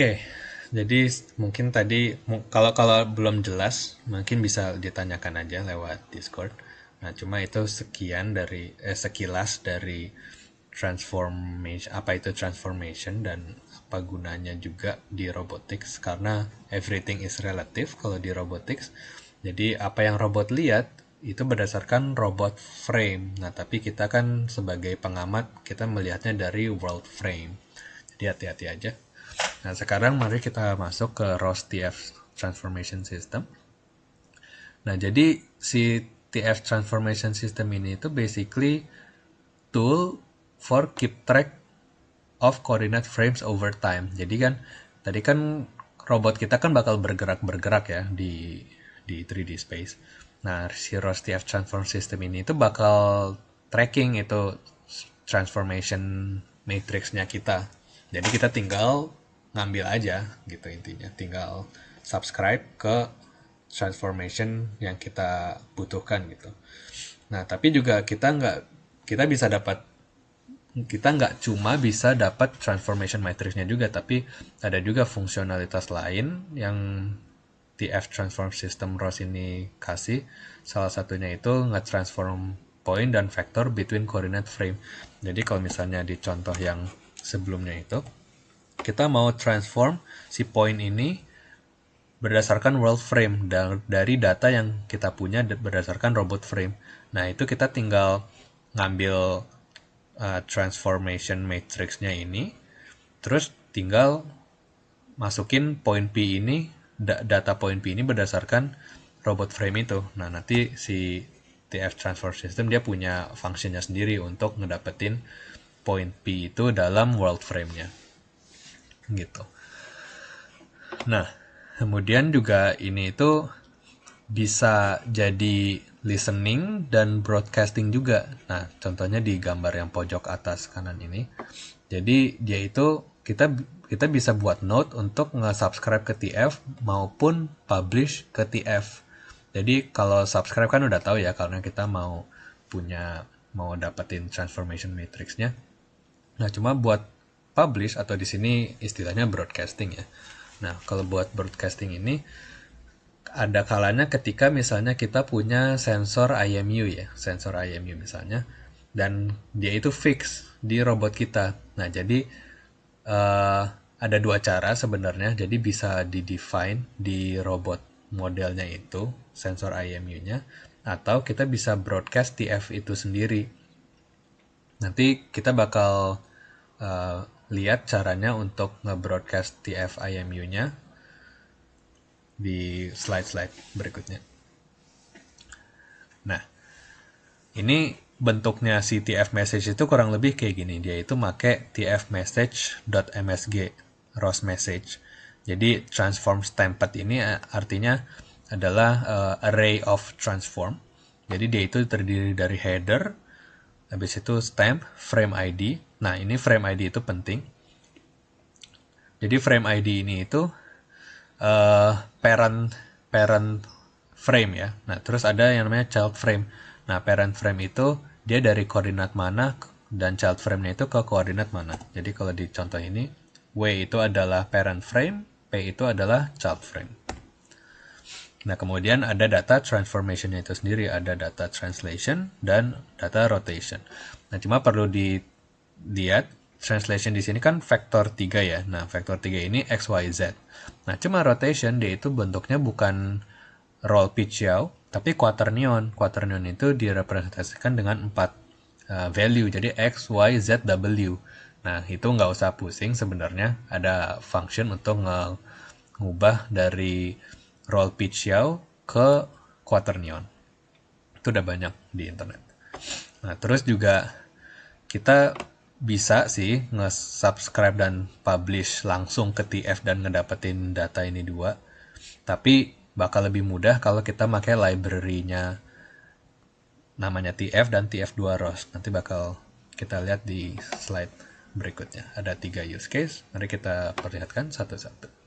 Oke, jadi mungkin tadi kalau kalau belum jelas mungkin bisa ditanyakan aja lewat Discord. Nah, cuma itu sekilas dari transformation, apa itu transformation dan apa gunanya juga di robotics, karena everything is relative kalau di robotics. Jadi apa yang robot lihat itu berdasarkan robot frame. Nah, tapi kita kan sebagai pengamat kita melihatnya dari world frame. Jadi hati-hati aja. Nah, sekarang mari kita masuk ke ROS TF Transformation System. Nah, jadi si TF Transformation System ini itu basically tool for keep track of coordinate frames over time. Jadi kan tadi kan robot kita kan bakal bergerak-bergerak ya di 3D space. Nah, si ROS TF Transform System ini itu bakal tracking itu transformation matrixnya kita. Jadi kita tinggal ngambil aja gitu intinya. Tinggal subscribe ke transformation yang kita butuhkan gitu. Nah, tapi juga kita bisa dapat kita nggak cuma bisa dapat transformation matrixnya juga, tapi ada juga fungsionalitas lain yang TF Transform System ROS ini kasih. Salah satunya itu nge-transform point dan vector between coordinate frame. Jadi kalau misalnya di contoh yang sebelumnya itu, kita mau transform si point ini berdasarkan world frame dari data yang kita punya berdasarkan robot frame. Nah, itu kita tinggal ngambil transformation matrixnya ini, terus tinggal masukin point P ini, data point P ini berdasarkan robot frame itu. Nah, nanti si TF Transform System dia punya fungsinya sendiri untuk ngedapetin point P itu dalam world frame-nya. Gitu. Nah, kemudian juga ini itu bisa jadi listening dan broadcasting juga. Nah, contohnya di gambar yang pojok atas kanan ini. Jadi dia itu kita bisa buat note untuk nge-subscribe ke TF maupun publish ke TF. Jadi kalau subscribe kan udah tahu ya, karena kita mau dapetin transformation matrixnya. Nah, cuma buat publish atau di sini istilahnya broadcasting ya. Nah, kalau buat broadcasting ini ada kalanya ketika misalnya kita punya sensor IMU ya, sensor IMU misalnya, dan dia itu fix di robot kita. Nah, jadi ada dua cara sebenarnya. Jadi bisa di-define di robot modelnya itu, sensor IMU-nya, atau kita bisa broadcast TF itu sendiri. Nanti kita bakal lihat caranya untuk nge-broadcast TF IMU-nya di slide-slide berikutnya. Nah, ini bentuknya si TF message itu kurang lebih kayak gini. Dia itu make TF message.msg ROS message. Jadi transform stamped ini artinya adalah array of transform. Jadi dia itu terdiri dari header, habis itu stamp, frame ID. Nah, ini frame ID itu penting. Jadi frame ID ini itu parent frame ya. Nah, terus ada yang namanya child frame. Nah, parent frame itu dia dari koordinat mana dan child frame-nya itu ke koordinat mana. Jadi kalau di contoh ini, W itu adalah parent frame, P itu adalah child frame. Nah, kemudian ada data transformation-nya itu sendiri, ada data translation dan data rotation. Nah, cuma perlu dilihat translation di sini kan vektor 3 ya. Nah, vektor 3 ini X, Y, Z. Nah, cuma rotation dia itu bentuknya bukan roll pitch yaw, tapi quaternion. Quaternion itu direpresentasikan dengan 4 value. Jadi X, Y, Z, W. Nah, itu nggak usah pusing sebenarnya. Ada function untuk ngubah dari roll pitch yaw ke quaternion. Itu udah banyak di internet. Nah, terus juga kita bisa sih nge-subscribe dan publish langsung ke TF dan ngedapetin data ini dua. Tapi bakal lebih mudah kalau kita pakai library-nya namanya TF dan TF2 ROS. Nanti bakal kita lihat di slide berikutnya. Ada 3 use case. Mari kita perlihatkan satu-satu.